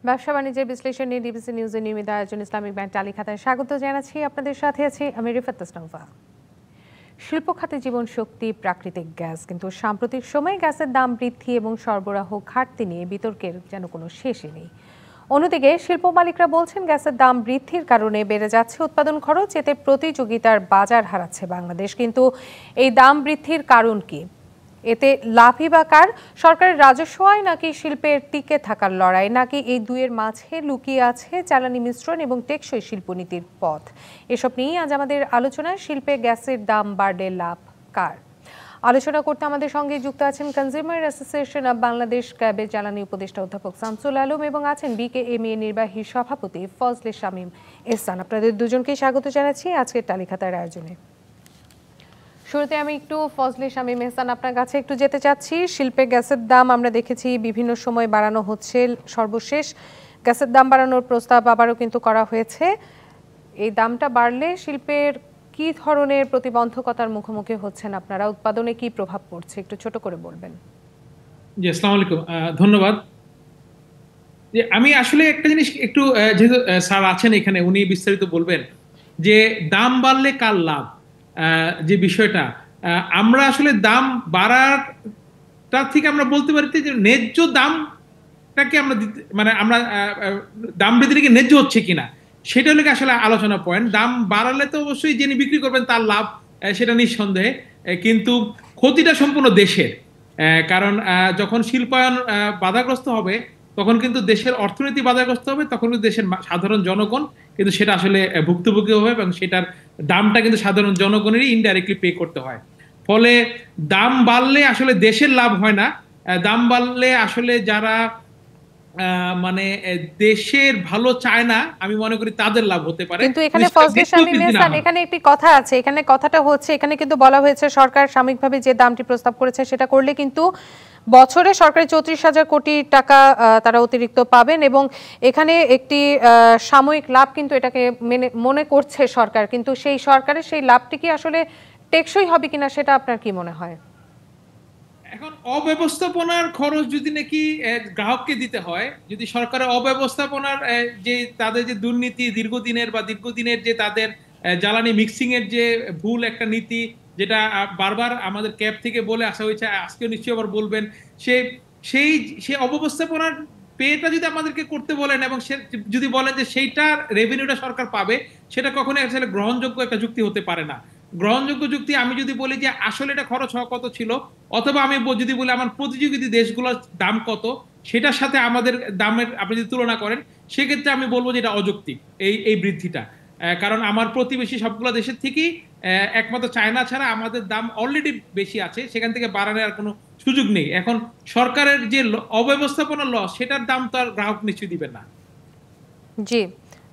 ব্যবসা বাণিজ্যের বিশ্লেষণ নিয়ে ডিবিসি নিউজের নিয়মিত আয়োজন ইসলামিক ব্যাংক টালিখাতায় স্বাগত জানাচ্ছি। আপনাদের সাথে আছি আমি রিফাত তাসনভা। শিল্প খাতে জীবন শক্তি প্রাকৃতিক গ্যাস, কিন্তু সাম্প্রতিক সময়ে গ্যাসের দাম বৃদ্ধি এবং সরবরাহ ঘাটতি নিয়ে বিতর্কের যেন কোনো শেষই নেই। অন্যদিকে শিল্প মালিকরা বলছেন গ্যাসের দাম বৃদ্ধির কারণে বেড়ে যাচ্ছে উৎপাদন খরচ, এতে প্রতিযোগিতার বাজার হারাচ্ছে বাংলাদেশ। কিন্তু এই দাম বৃদ্ধির কারণ কি? এতে লাভই বা কার? সরকারের রাজস্ব আয়, নাকি শিল্পের টিকে থাকার লড়াই, নাকি এই দুইয়ের মাঝে লুকিয়ে আছে জ্বালানি মিশ্রণ এবং টেকসই শিল্পনীতির পথ? এসব নিয়েই আজ আমাদের আলোচনায় শিল্পে গ্যাসের দাম বাড়লে লাভ কার। আলোচনা করতে আমাদের সঙ্গে যুক্ত আছেন কনজিউমার অ্যাসোসিয়েশন অব বাংলাদেশ ক্যাবের জ্বালানি উপদেষ্টা অধ্যাপক শামসুল আলম এবং আছেন বিকেএমএ নির্বাহী সভাপতি ফজলে শামীম এহসান। আপনাদের দুজনকেই স্বাগত জানাচ্ছি আজকের টালিখাতার আয়োজনে। শুরুতে আমি একটু ফজলে শামীম এহসান আপনার কাছে একটু যেতে চাচ্ছি। শিল্পে গ্যাসের দাম আমরা দেখেছি বিভিন্ন সময় বাড়ানো হচ্ছে, সর্বশেষ গ্যাসের দাম বাড়ানোর প্রস্তাব আবারও কিন্তু করা হয়েছে। এই দামটা বাড়লে শিল্পের কি ধরনের প্রতিবন্ধকতার মুখোমুখি হচ্ছেন আপনারা? উৎপাদনে কি প্রভাব পড়ছে একটু ছোট করে বলবেন। জি, আসসালামু আলাইকুম, ধন্যবাদ। যে আমি আসলে একটা জিনিস একটু যেহেতু স্যার আছেন এখানে, উনি বিস্তারিত বলবেন যে দাম বাড়লে কার লাভ। যে বিষয়টা আমরা আসলে দাম বাড়ারটা থেকে আমরা বলতে পারি যে ন্যায্য দামটাকে আমরা মানে আমরা দাম বৃদ্ধি কি ন্যায্য হচ্ছে কিনা সেটা হলে আসলে আলোচনা পয়েন্ট। দাম বাড়ালে তো অবশ্যই যিনি বিক্রি করবেন তার লাভ, সেটা নিঃসন্দেহে, কিন্তু ক্ষতিটা সম্পূর্ণ দেশের। কারণ যখন শিল্পায়ন বাধাগ্রস্ত হবে তখন কিন্তু দেশের অর্থনীতি বাধাগ্রস্ত হবে, তখন কিন্তু দেশের সাধারণ জনগণ কিন্তু সেটা আসলে ভুক্তভোগী হবে এবং সেটার দামটা কিন্তু সাধারণ জনগণেরই ইনডাইরেক্টলি পে করতে হয়। ফলে দাম বাড়লে আসলে দেশের লাভ হয় না, দাম বাড়লে আসলে যারা মানে দেশের ভালো চায় না আমি মনে করি তাদের লাভ হতে পারে। কিন্তু এখানে ফজলে শামীম এহসান এখানে একটি কথা আছে, এখানে কথাটা হচ্ছে এখানে কিন্তু বলা হয়েছে সরকার সাময়িকভাবে যে দামটি প্রস্তাব করেছে সেটা করলে কিন্তু বছরে সরকারের 34,000 কোটি টাকা তারা অতিরিক্ত পাবেন এবং এখানে একটি সাময়িক লাভ কিন্তু এটাকে মনে করছে সরকার, কিন্তু সেই সরকারের সেই লাভটি কি আসলে টেকসই হবে কিনা সেটা আপনার কি মনে হয়? এখন অব্যবস্থাপনার খরচ যদি নাকি গ্রাহককে দিতে হয়, যদি সরকারের অব্যবস্থাপনার যে তাদের যে দুর্নীতি দীর্ঘদিনের যে তাদের জ্বালানি মিক্সিং এর যে ভুল একটা নীতি, যেটা বারবার আমাদের ক্যাব থেকে বলে আসা হয়েছে, আজকেও নিশ্চয়ই আবার বলবেন, সে সেই সেই অব্যবস্থাপনার পেটা যদি আমাদেরকে করতে বলেন এবং সে যদি বলেন যে সেইটার রেভিনিউটা সরকার পাবে, সেটা কখনোই আসলে গ্রহণযোগ্য একটা যুক্তি হতে পারে না। গ্রহণযোগ্য যুক্তি আমি যদি বলি যে আসলে এটা খরচ হওয়া কত ছিল, অথবা আমি যদি বলি আমার প্রতিযোগী দেশগুলোর দাম কত সেটার সাথে আমাদের দামের আপনি যদি তুলনা করেন, সেক্ষেত্রে আমি বলবো যে এটা অযৌক্তিক এই এই বৃদ্ধিটা। কারণ আমার প্রতিবেশী সবগুলো দেশের থেকেই একমাত্র চায়না ছাড়া আমাদের দাম অলরেডি বেশি আছে, সেখান থেকে বাড়ানোর আর কোনো সুযোগ নেই। এখন সরকারের যে অব্যবস্থাপনা লস, সেটার দাম তো আর গ্রাহক নিশ্চয়ই দিবেন না। জি,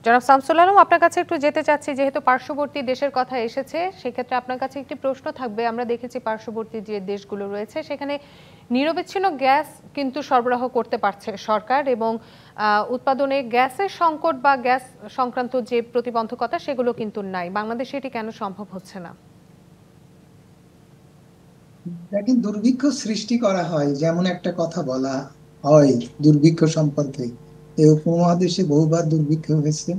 জনাব শামসুল আলম আপনার কাছে একটু যেতে চাচ্ছি, যেহেতু পার্শ্ববর্তী দেশের কথা এসেছে সেক্ষেত্রে আপনার কাছে একটি প্রশ্ন থাকবে। আমরা দেখেছি পার্শ্ববর্তী যে দেশগুলো রয়েছে সেখানে নিরবিচ্ছিন্ন গ্যাস কিন্তু সরবরাহ করতে পারছে সরকার এবং উৎপাদনে গ্যাসের সংকট বা গ্যাস সংক্রান্ত যে প্রতিবন্ধকতা সেগুলো কিন্তু নাই। বাংলাদেশে এটি কেন সম্ভব হচ্ছে না? দেখেন, দুর্ভিক্ষ সৃষ্টি করা হয়, যেমন একটা কথা বলা হয় দুর্ভিক্ষ সম্পর্কে, এই উপমহাদেশে বহুবার দুর্ভিক্ষ হয়েছে।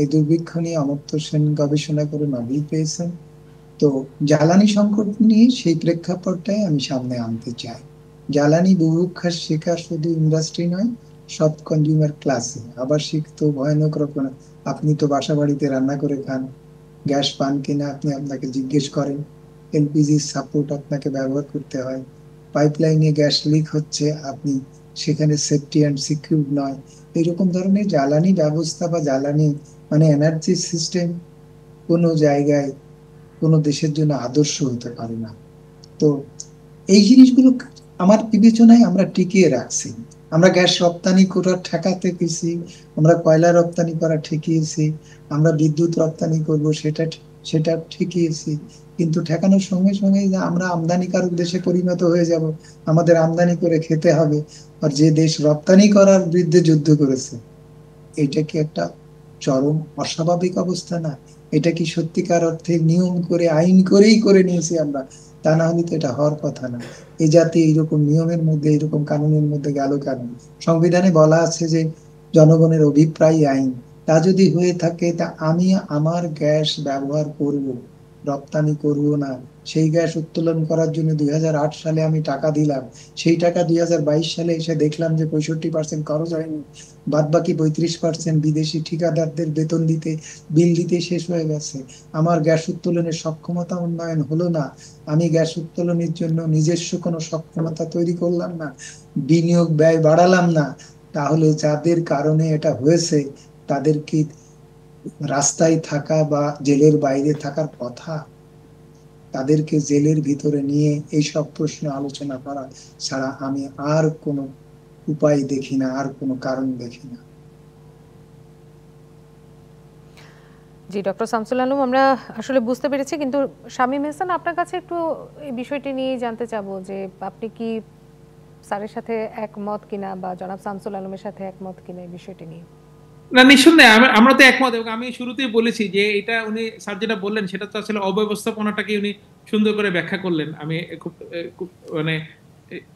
এই দুর্ভিক্ষ নিয়ে অমর্ত্য সেন গবেষণা করে নোবেল পেয়েছেন। তো জ্বালানি সংকট নিয়ে সেই প্রেক্ষাপটটাই আমি সামনে আনতে চাই। জ্বালানি বুভুক্ষার শিকার শুধু ইন্ডাস্ট্রি নয়, সব কনজিউমার ক্লাসে। আবার শিখতো ভয়ানক রকম, আপনি তো বাসা বাড়িতে রান্না করে খান, গ্যাস পান কিনা আপনি আপনাকে জিজ্ঞেস করেন, এলপিজি সাপোর্ট আপনাকে ব্যবহার করতে হয়, পাইপলাইনে গ্যাস লিক হচ্ছে, আপনি সেখানে সেফটি অ্যান্ড সিকিউর নয়। এরকম ধরনের জ্বালানি ব্যবস্থা বা জ্বালানি মানে এনার্জি সিস্টেম কোনো জায়গায় কোনো দেশের জন্য আদর্শ হতে পারে না। তো এই জিনিসগুলো আমার বিবেচনায় আমরা টিকিয়ে রাখছি। আমরা গ্যাস রপ্তানি করা ঠেকাতে গেছি, আমরা কয়লা রপ্তানি করা ঠেকিয়েছি, আমরা বিদ্যুৎ রপ্তানি করব সেটা সেটা ঠেকিয়েছি। কিন্তু ঠেকানোর সঙ্গে সঙ্গে আমরা আমদানিকারক দেশে পরিণত হয়ে যাব, আমাদের আমদানি করে খেতে হবে। আর যে দেশ রপ্তানি করার বিরুদ্ধে যুদ্ধ করেছে, এটা কি একটা চরম অস্বাভাবিক অবস্থা না? এটা কি সত্যিকার অর্থে নিয়ম করে আইন করেই করে নিয়েছি আমরা? তা না হলে তো এটা হওয়ার কথা না। এই জাতি এইরকম নিয়মের মধ্যে, এইরকম কানুনের মধ্যে গেল কেন? সংবিধানে বলা আছে যে জনগণের অভিপ্রায় আইন, তা যদি হয়ে থাকে, তা আমি আমার গ্যাস ব্যবহার করব, রপ্তানি করব না। সেই গ্যাস উত্তোলন করার জন্য 2008 সালে আমি টাকা দিলাম, সেই টাকা 2022 সালে এসে দেখলাম যে 65% খরচ হয়নি, বাদ বাকি 35% বিদেশি ঠিকাদারদের বেতন দিতে, বিল দিতে শেষ হয়ে গেছে। আমার গ্যাস উত্তোলনের সক্ষমতা উন্নয়ন হলো না, আমি গ্যাস উত্তোলনের জন্য নিজস্ব কোনো সক্ষমতা তৈরি করলাম না, বিনিয়োগ ব্যয় বাড়ালাম না। তাহলে যাদের কারণে এটা হয়েছে তাদের কি রাস্তায় থাকা বা জেলের বাইরে থাকার কথা? তাদেরকে জেলের ভিতরে নিয়ে এইসব প্রশ্ন আলোচনা করা ছাড়া আমি আর কোনো উপায় দেখি না, আর কোনো কারণ দেখি না। জি, ডক্টর শামসুল আলম, আমরা আসলে বুঝতে পেরেছি, কিন্তু শামীম এহসান, আপনার কাছে একটু এই বিষয়টি নিয়ে জানতে চাবো যে আপনি কি স্যারের সাথে একমত কিনা বা জনাব শামসুল আলমের সাথে একমত কিনা এই বিষয়টি নিয়ে। না, নিঃসন্দেহে আমরা তো একমত, এবং আমি শুরুতেই বলেছি যে এটা উনি স্যার যেটা বললেন সেটা তো আসলে অব্যবস্থাপনাটাকে উনি সুন্দর করে ব্যাখ্যা করলেন। আমি খুব মানে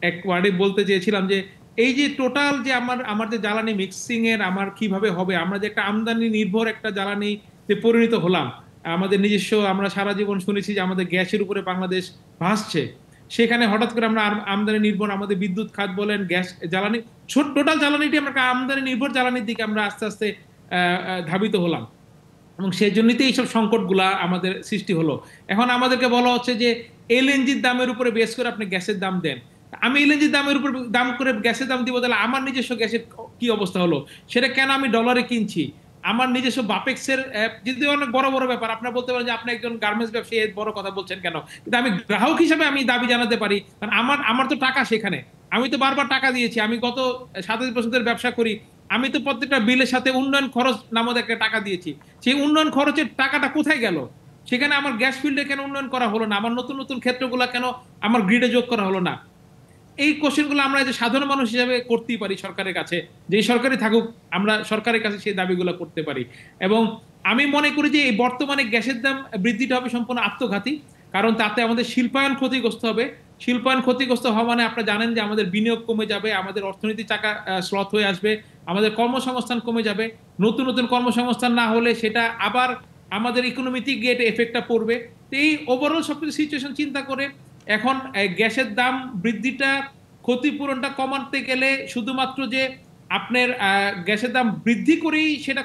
এক ওয়ার্ডে বলতে চেয়েছিলাম যে এই যে টোটাল যে আমার যে জ্বালানি মিক্সিং এর আমার কিভাবে হবে, আমরা যে একটা আমদানি নির্ভর একটা জ্বালানি যে পরিণত হলাম, আমাদের নিজস্ব, আমরা সারা জীবন শুনেছি যে আমাদের গ্যাসের উপরে বাংলাদেশ ভাসছে, সেখানে হঠাৎ করে আমরা আমদানি নির্ভর, আমাদের বিদ্যুৎ খাত বলেন, গ্যাস জ্বালানি, টোটাল জ্বালানিটি আমরা আমদানি নির্ভর জ্বালানির দিকে আমরা আস্তে আস্তে ধাবিত হলাম, এবং সেই জন্যই তো এইসব সংকটগুলা আমাদের সৃষ্টি হলো। এখন আমাদেরকে বলা হচ্ছে যে এলএনজির দামের উপরে বেস করে আপনি গ্যাসের দাম দেন। আমি এলএনজির দামের উপর দাম করে গ্যাসের দাম দিব, তাহলে আমার নিজস্ব গ্যাসের কি অবস্থা হলো? সেটা কেন আমি ডলারে কিনছি? আমার নিজস্ব বাপেক্সের, যদি অনেক বড় বড় ব্যাপার, আপনারা বলতে পারেন যে আপনি একজন গার্মেন্টস ব্যবসায়ী, বড় কথা বলছেন কেন, কিন্তু আমি গ্রাহক হিসেবে আমি দাবি জানাতে পারি, কারণ আমার তো টাকা সেখানে, আমি তো বারবার টাকা দিয়েছি, আমি গত 27 বছরের ব্যবসা করি, আমি তো প্রত্যেকটা বিলের সাথে উন্নয়ন খরচ নামক একটা টাকা দিয়েছি। সেই উন্নয়ন খরচের টাকাটা কোথায় গেল? সেখানে আমার গ্যাস ফিল্ডে কেন উন্নয়ন করা হলো না? আমার নতুন নতুন ক্ষেত্রগুলো কেন আমার গ্রিডে যোগ করা হলো না? এই কোশ্চেনগুলো আমরা যে সাধারণ মানুষ হিসেবে করতেই পারি সরকারের কাছে, যে সরকারই থাকুক, আমরা সরকারের কাছে সেই দাবিগুলো করতে পারি। এবং আমি মনে করি যে এই বর্তমানে গ্যাসের দাম বৃদ্ধিটা হবে সম্পূর্ণ আত্মঘাতী, কারণ তাতে আমাদের শিল্পায়ন ক্ষতিগ্রস্ত হবে। শিল্পায়ন ক্ষতিগ্রস্ত হওয়া মানে আপনারা জানেন যে আমাদের বিনিয়োগ কমে যাবে, আমাদের অর্থনীতি চাকা স্লথ হয়ে আসবে, আমাদের কর্মসংস্থান কমে যাবে। নতুন নতুন কর্মসংস্থান না হলে সেটা আবার আমাদের ইকোনমিতে গিয়ে এফেক্টটা পড়বে। তো এই ওভারঅল সবকিছু সিচুয়েশন চিন্তা করে এখন গ্যাসের দাম বৃদ্ধিটা, ক্ষতিপূরণটা কমাতে গেলে শুধুমাত্র যে আপনার গ্যাসের দাম বৃদ্ধি করেই সেটা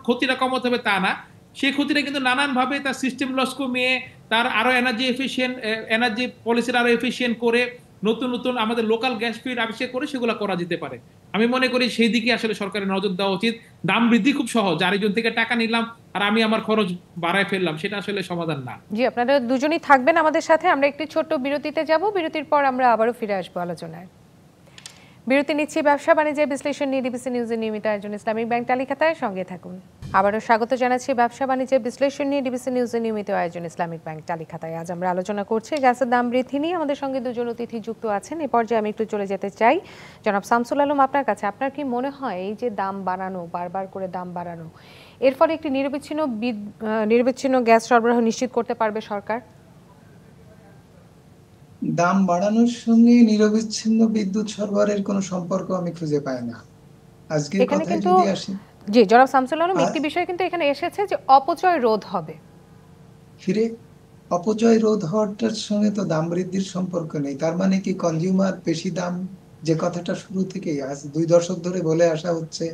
ক্ষতিটা কমাতে হবে তা না, সেই ক্ষতিটা কিন্তু নানান ভাবে তার সিস্টেম লস কমিয়ে, তার আরো এনার্জি পলিসির আরো এফিসিয়েন্ট করে, নতুন নতুন আমাদের লোকাল গ্যাস ফিল্ড আবিষ্কার করে সেগুলো করা যেতে পারে। আমি মনে করি সেই দিকে আসলে সরকারের নজর দেওয়া উচিত। দাম বৃদ্ধি খুব সহজ, আরেকজন থেকে টাকা নিলাম আর আমি আমার খরচ বাড়ায় ফেললাম, সেটা আসলে সমাধান না। জি, আপনারা দুজনেই থাকবেন আমাদের সাথে, আমরা একটি ছোট্ট বিরতিতে যাব, বিরতির পর আমরা আবারও ফিরে আসবো আলোচনায়। বিরতি নিচ্ছি ব্যবসা বাণিজ্যের বিশ্লেষণ নিয়ে ডিবিসি নিউজের নিয়মিত আয়োজন ইসলামিক ব্যাংক তালিকাতায়, সঙ্গে থাকুন। আবারও স্বাগত জানাচ্ছি ব্যবসা বাণিজ্যের বিশ্লেষণ নিয়ে ডিবিসি নিউজের নিয়মিত আয়োজন ইসলামিক ব্যাংক তালিকাতায়। আজ আমরা আলোচনা করছি গ্যাসের দাম বৃদ্ধি নিয়ে। আমাদের সঙ্গে দুজন অতিথি যুক্ত আছেন। এ পর্যায়ে আমি একটু চলে যেতে চাই জনাব শামসুল আলম, আপনার কাছে। আপনার কি মনে হয় এই যে দাম বাড়ানো, বারবার করে দাম বাড়ানো, এর ফলে একটি নিরবিচ্ছিন্ন গ্যাস সরবরাহ নিশ্চিত করতে পারবে সরকার? দাম বাড়ানোর সঙ্গে নিরবিচ্ছিন্ন বিদ্যুৎ সরবরাহের কোনো সম্পর্ক আমি খুঁজে পাই না। আজকের এখানে কথায় কিন্তু, যদি আসি, জি জনাব শামসুল আলম, একটি বিষয় কিন্তু এখানে এসেছে যে অপচয় রোধ হবে। ফিরে অপচয় রোধ হওয়াটার সঙ্গে তো দাম বৃদ্ধির সম্পর্ক নেই। তার মানে কি কনজিউমার বেশি দাম, যে কথাটা শুরু থেকেই আজ 2 দশক ধরে বলে আসা হচ্ছে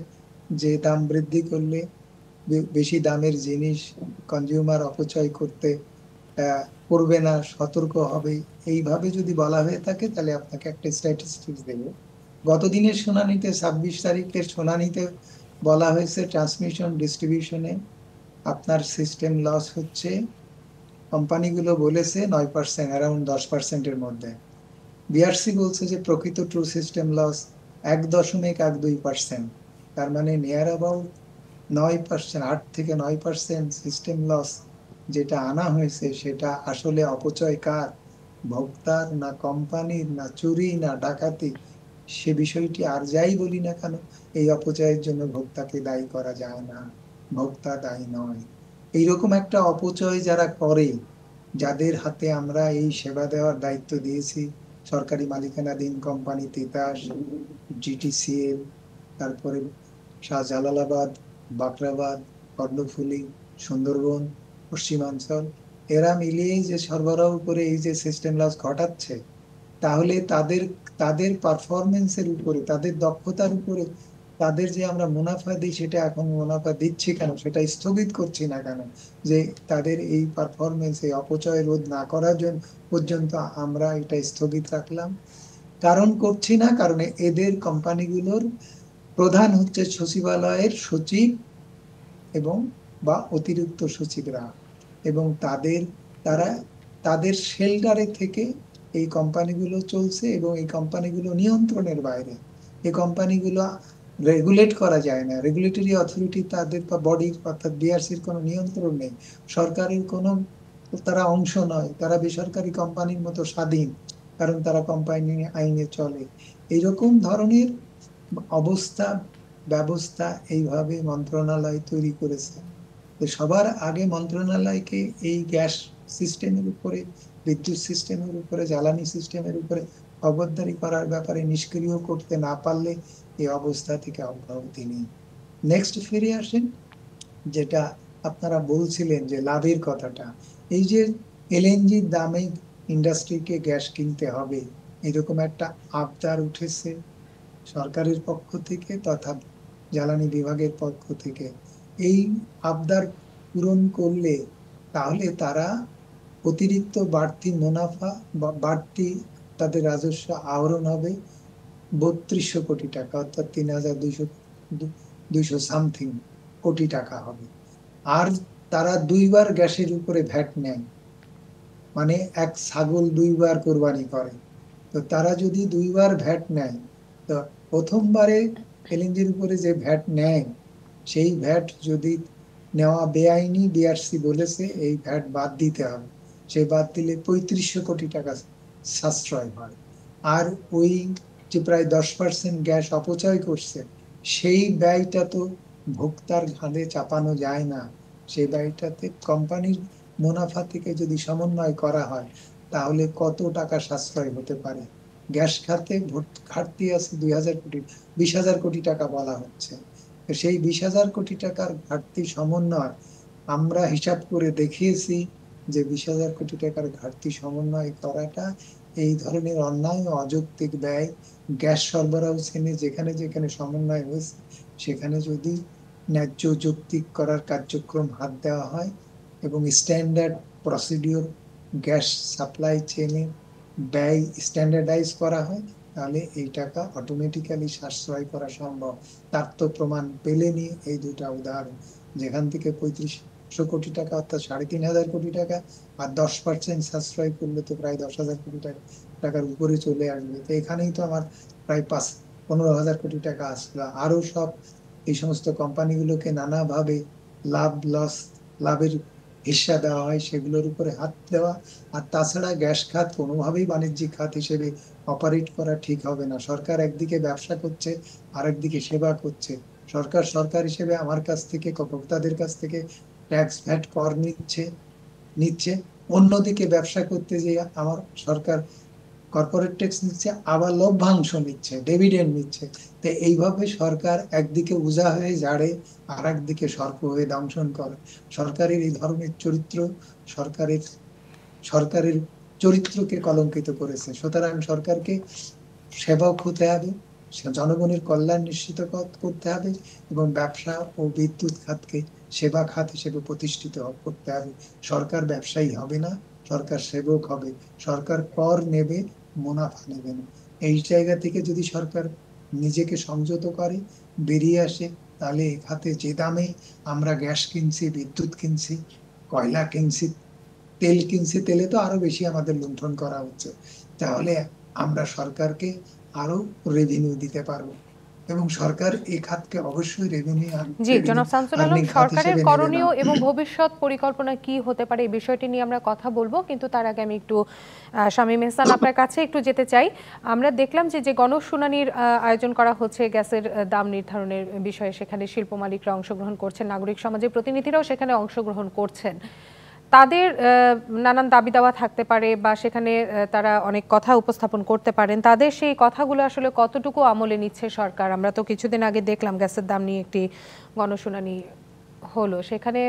যে দাম বৃদ্ধি করলে বেশি দামের জিনিস কনজিউমার অপচয় করতে করবে না, সতর্ক হবে, এইভাবে যদি বলা হয়ে থাকে তাহলে আপনাকে একটা স্ট্যাটিস্টিক্স দেব। গতদিনের শুনানিতে 26 তারিখের শুনানিতে বলা হয়েছে ট্রান্সমিশন ডিস্ট্রিবিউশনে আপনার সিস্টেম লস হচ্ছে, কোম্পানিগুলো বলেছে 9%, অ্যারাউন্ড 10%-এর মধ্যে। বিআরসি বলছে যে প্রকৃত ট্রু সিস্টেম লস 1.12%। তার মানে নিয়ার অ্যাবাউট 9%, 8 থেকে 9% সিস্টেম লস যেটা আনা হয়েছে সেটা আসলে অপচয় কার? ভোক্তার, না কোম্পানির, না চুরি, না ডাকাতি? সে বিষয়টি আর যাই বলি না কেন, এই অপচয়ের জন্য ভোক্তাকে দায়ী করা যায় না, ভোক্তা দায়ী নয়। এইরকম একটা অপচয় যারা করে, যাদের হাতে আমরা এই সেবা দেওয়ার দায়িত্ব দিয়েছি, সরকারি মালিকানাধীন কোম্পানি তিতাস, জিটিসিএল, তারপরে শাহজালালাবাদ, বাখরাবাদ, কর্ণফুলী, সুন্দরবন, পশ্চিমাঞ্চল, এরা মিলিয়েই যে সরবরাহ করে এই যে সিস্টেম লস ঘটাচ্ছে, তাহলে তাদের তাদের পারফরমেন্সের উপরে, তাদের দক্ষতার উপরে তাদের যে আমরা মুনাফা দিই, সেটা এখন মুনাফা দিচ্ছি কেন, সেটা স্থগিত করছি না কেন, যে তাদের এই পারফরমেন্স, এই অপচয় রোধ না করার জন্য পর্যন্ত আমরা এটা স্থগিত রাখলাম। কারণ করছি না, কারণ এদের কোম্পানিগুলোর প্রধান হচ্ছে সচিবালয়ের সচিব এবং বা অতিরিক্ত সচিবরা, এবং তারা তাদের শেল্টারে থেকে এই কোম্পানিগুলো চলছে, এবং এই কোম্পানিগুলো নিয়ন্ত্রণের বাইরে। এই কোম্পানিগুলো রেগুলেট করা যায় না, রেগুলেটরি অথরিটি তাদের বা বডি অর্থাৎ বিআরসির কোনো নিয়ন্ত্রণ নেই, সরকারের কোনো তারা অংশ নয়, তারা বেসরকারি কোম্পানির মতো স্বাধীন, কারণ তারা কোম্পানি আইনে চলে। এইরকম ধরনের অবস্থা ব্যবস্থা এইভাবে মন্ত্রণালয় তৈরি করেছে। সবার আগে মন্ত্রণালয়কে এই গ্যাস সিস্টেমের উপরে, বিদ্যুৎ সিস্টেমের উপরে, জ্বালানি সিস্টেমের উপরে খবরদারি করার ব্যাপারে নিষ্ক্রিয় করতে না পারলে এই অবস্থা থেকে অব্যাহতি নেই। নেক্সট ফিরে আসেন, যেটা আপনারা বলছিলেন যে লাভের কথাটা, এই যে এলএনজির দামে ইন্ডাস্ট্রিকে গ্যাস কিনতে হবে, এরকম একটা আবদার উঠেছে সরকারের পক্ষ থেকে তথা জ্বালানি বিভাগের পক্ষ থেকে। এই আবদার পূরণ করলে তাহলে তারা অতিরিক্ত বাড়তি মুনাফা বা বাড়তি তাদের রাজস্ব আহরণ হবে ৩২০০ কোটি টাকা, অর্থাৎ ৩,২০০ সামথিং কোটি টাকা হবে। আর তারা দুইবার গ্যাসের উপরে ভ্যাট নেয়, মানে এক ছাগল দুইবার কোরবানি করে। তো তারা যদি দুইবার ভ্যাট নেয়, তো প্রথমবারে এলএনজির উপরে যে ভ্যাট নেয়, সেই ভ্যাট যদি নেওয়া বেআইনি, বিআরসি বলেছে এই ভ্যাট বাদ দিতে হবে, সেই বাদ দিলে ৩৫০০ কোটি টাকা সাশ্রয় হয়। আর ওই যে প্রায় 10% গ্যাস অপচয় করছে, সেই ব্যয়টা তো ভোক্তার ঘাড়ে চাপানো যায় না। সেই ব্যয়টাতে কোম্পানির মুনাফা থেকে যদি সমন্বয় করা হয়, তাহলে কত টাকা সাশ্রয় হতে পারে। গ্যাস খাতে ঘাটতি আছে 20,000 কোটি টাকা বলা হচ্ছে। সেই 20,000 কোটি টাকার ঘাটতি সমন্বয় আমরা হিসাব করে দেখিয়েছি যে 20,000 কোটি টাকার ঘাটতি সমন্বয় করাটা এই ধরনের অন্যায় ও অযৌক্তিক ব্যয় গ্যাস সরবরাহ শ্রেণী যেখানে যেখানে সমন্বয় হয়েছে, সেখানে যদি ন্যায্য যৌক্তিক করার কার্যক্রম হাত দেওয়া হয় এবং স্ট্যান্ডার্ড প্রসিডিওর গ্যাস সাপ্লাই চেনে ব্যয় স্ট্যান্ডার্ডাইজ করা হয়, তাহলে এই টাকা অটোমেটিক্যালি সাশ্রয় করা সম্ভব। তার তো প্রমাণ পেলেনি এই দুটা উদাহরণ, যেখান থেকে ৩৫০০ কোটি টাকা অর্থাৎ ৩,৫০০ কোটি টাকা, আর 10% সাশ্রয় করলে তো প্রায় 10,000 কোটি টাকার উপরে চলে আসবে। তো এখানেই তো আমার প্রায় 15,000 কোটি টাকা আসলো। আরো সব এই সমস্ত কোম্পানিগুলোকে নানাভাবে লাভের হিস্সা দেওয়া হয়, সেগুলোর উপরে হাত দেওয়া। আর তাছাড়া গ্যাস খাত কোনোভাবেই বাণিজ্যিক খাত হিসেবে অপারেট করা ঠিক হবে না। সরকার একদিকে ব্যবসা করছে, আরেকদিকে সেবা করছে। সরকার হিসেবে আমার কাছ থেকে, ভোক্তাদের কাছ থেকে ট্যাক্স ভ্যাট কর নিচ্ছে, অন্যদিকে ব্যবসা করতে যে আমার সরকার কর্পোরেট ট্যাক্স নিচ্ছে, আবার লভ্যাংশ নিচ্ছে, ডিভিডেন্ড নিচ্ছে। তো এইভাবে সরকার একদিকে উজা হয়ে ঝাড়ে, আর একদিকে সর্প হয়ে দংশন করে। সরকারের এই ধরনের চরিত্র সরকারের চরিত্রকে কলঙ্কিত করেছে। সুতরাং সরকারকে সেবক হতে হবে, জনগণের কল্যাণ নিশ্চিত করতে হবে, এবং ব্যবসা ও বিদ্যুৎ খাতকে সেবা খাত হিসেবে প্রতিষ্ঠিত করতে হবে। সরকার ব্যবসায়ী হবে না, সরকার সেবক হবে। সরকার কর নেবে, মুনাফা নেবে না। এই জায়গা থেকে যদি সরকার নিজেকে সংযত করে, বেরিয়ে আসে, তাহলে এই খাতে যে দামে আমরা গ্যাস কিনছি, বিদ্যুৎ কিনছি, কয়লা কিনছি, তেল কিনছি, তেলে তো আরো বেশি আমাদের লুণ্ঠন করা হচ্ছে, তাহলে আমরা সরকারকে আরো রেভিনিউ দিতে পারবো, এবং সরকার এই খাতকে অবশ্যই রেভিনিউ জি, জনাব শামসুল আলম, সরকারের করণীয় এবং ভবিষ্যৎ পরিকল্পনা কি হতে পারে এই বিষয়টি নিয়ে আমরা কথা বলবো, কিন্তু তার আগে আমি একটু শামীম এহসান আপনার কাছে একটু যেতে চাই। আমরা দেখলাম যে গণশুনানির আয়োজন করা হচ্ছে গ্যাসের দাম নির্ধারণের বিষয়ে, সেখানে শিল্প মালিকরা অংশগ্রহণ করছেন, নাগরিক সমাজের প্রতিনিধিরাও সেখানে অংশগ্রহণ করছেন। তাদের নানান দাবি দাওয়া থাকতে পারে বা সেখানে তারা অনেক কথা উপস্থাপন করতে পারেন, তাদের সেই কথাগুলো আসলে কতটুকু আমলে নিচ্ছে সরকার? আমরা তো কিছুদিন আগে দেখলাম গ্যাসের দাম নিয়ে একটি গণশুনানি হলো, সেখানে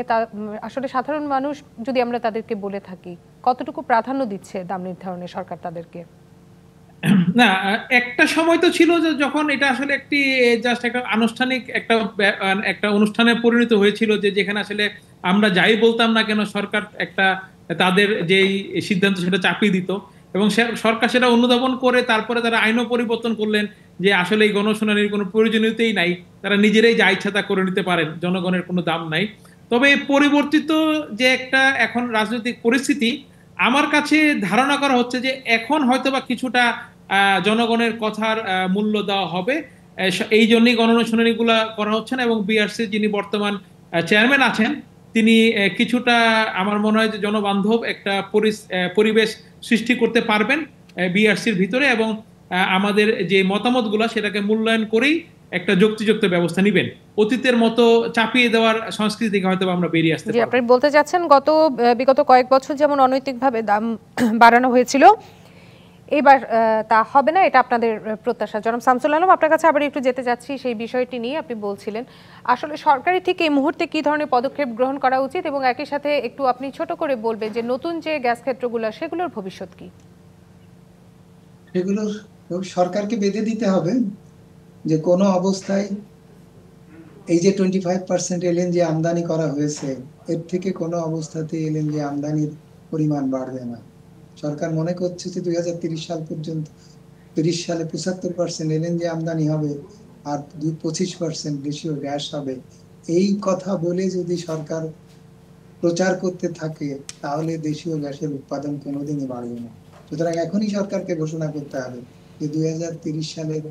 আসলে সাধারণ মানুষ যদি আমরা তাদেরকে বলে থাকি, কতটুকু প্রাধান্য দিচ্ছে দাম নির্ধারণে সরকার তাদেরকে? না, একটা সময় তো ছিল যে যখন এটা আসলে একটি জাস্ট একটা আনুষ্ঠানিক একটা অনুষ্ঠানে পরিণত হয়েছিল, যে যেখানে আসলে আমরা যাই বলতাম না কেন সরকার একটা তাদের যেই সিদ্ধান্ত সেটা চাপিয়ে দিত, এবং সরকার সেটা অনুধাবন করে তারপরে তারা আইনও পরিবর্তন করলেন যে আসলে এই গণশুনানির কোনো প্রয়োজনীয়তাই নাই, তারা নিজেরাই যা ইচ্ছা তা করে নিতে পারেন, জনগণের কোনো দাম নাই। তবে পরিবর্তিত যে একটা এখন রাজনৈতিক পরিস্থিতি, আমার কাছে ধারণা করা হচ্ছে যে এখন হয়তোবা কিছুটা জনগণের কথার মূল্য দেওয়া হবে। এই জন্যই গণশুনানিগুলা করা হচ্ছে না, এবং বিআরসি যিনি বর্তমান চেয়ারম্যান আছেন তিনি কিছুটা আমার মনে হয় যে জনবান্ধব একটা পরিবেশ সৃষ্টি করতে পারবেন বিআরসির ভিতরে, এবং আমাদের যে মতামতগুলো সেটাকে মূল্যায়ন করেই একটা যুক্তিযুক্ত ব্যবস্থা নেবেন। অতীতের মতো চাপিয়ে দেওয়ার সংস্কৃতি থেকে হয়তো আমরা বেরিয়ে আসতে জি, পারবো। আপনি বলতে চাচ্ছেন বিগত কয়েক বছর যেমন অনৈতিকভাবে দাম বাড়ানো হয়েছিল, এবার তা হবে না, এটা আপনাদের প্রত্যাশা। জনাব শামসুল আলম, আপনার কাছে আবার একটু যেতে চাচ্ছি সেই বিষয়টি নিয়ে। আপনি বলছিলেন আসলে সরকারি ঠিক এই মুহূর্তে কি ধরনের পদক্ষেপ গ্রহণ করা উচিত, এবং একই সাথে একটু আপনি ছোট করে বলবেন যে নতুন যে গ্যাস ক্ষেত্রগুলো সেগুলোর ভবিষ্যৎ কি? সেগুলো সরকারকে বেঁধে দিতে হবে যে কোনো অবস্থায় এই যে 25% এলএনজি আমদানি করা হয়েছে, এর থেকে কোনো অবস্থাতে এলএনজি আমদানির পরিমাণ বাড়বে না। সরকার মনে করছে যে 2030 সাল পর্যন্ত 30 সালে 75% এলএনজি আমদানি হবে আর 25% দেশীয় গ্যাস হবে। এই কথা বলে যদি সরকার প্রচার করতে থাকে তাহলে দেশীয় গ্যাসের উৎপাদন কোনোদিনই বাড়বে না। সুতরাং এখনই সরকারকে ঘোষণা করতে হবে যে 2030 সালের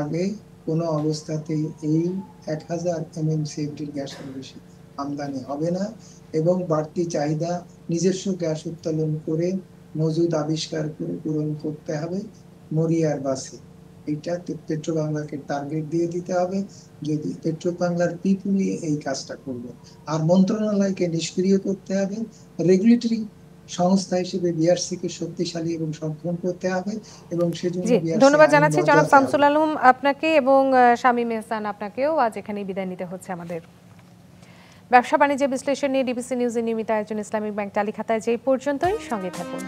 আগে কোনো অবস্থাতেই এই 1000 MMCFD গ্যাসের বেশি আমদানি হবে না, এবং বাড়তি চাহিদা নিজস্ব গ্যাস উত্তোলন করে মজুদ আবিষ্কার করে পূরণ করতে হবে মরিয়ার বাসে। এটা পেট্রো বাংলাকে টার্গেট দিয়ে দিতে হবে, যদি পেট্রো বাংলার পিপুলি এই কাজটা করবে। আর মন্ত্রণালয়কে নিষ্ক্রিয় করতে হবে, রেগুলেটরি সংস্থা হিসেবে বিআরসি কে শক্তিশালী এবং সক্ষম করতে হবে, এবং সেজন্য ধন্যবাদ জানাচ্ছি জনাব শামসুল আলম আপনাকে, এবং শামীম এহসান আপনাকেও। আজ এখানেই বিদায় নিতে হচ্ছে আমাদের। ব্যবসা বাণিজ্য বিশ্লেষণ নিয়ে ডিবিসি নিউজের নিয়মিত আয়োজন ইসলামিক ব্যাংক টালি খাতায় যে পর্যন্তই। সঙ্গে থাকুন।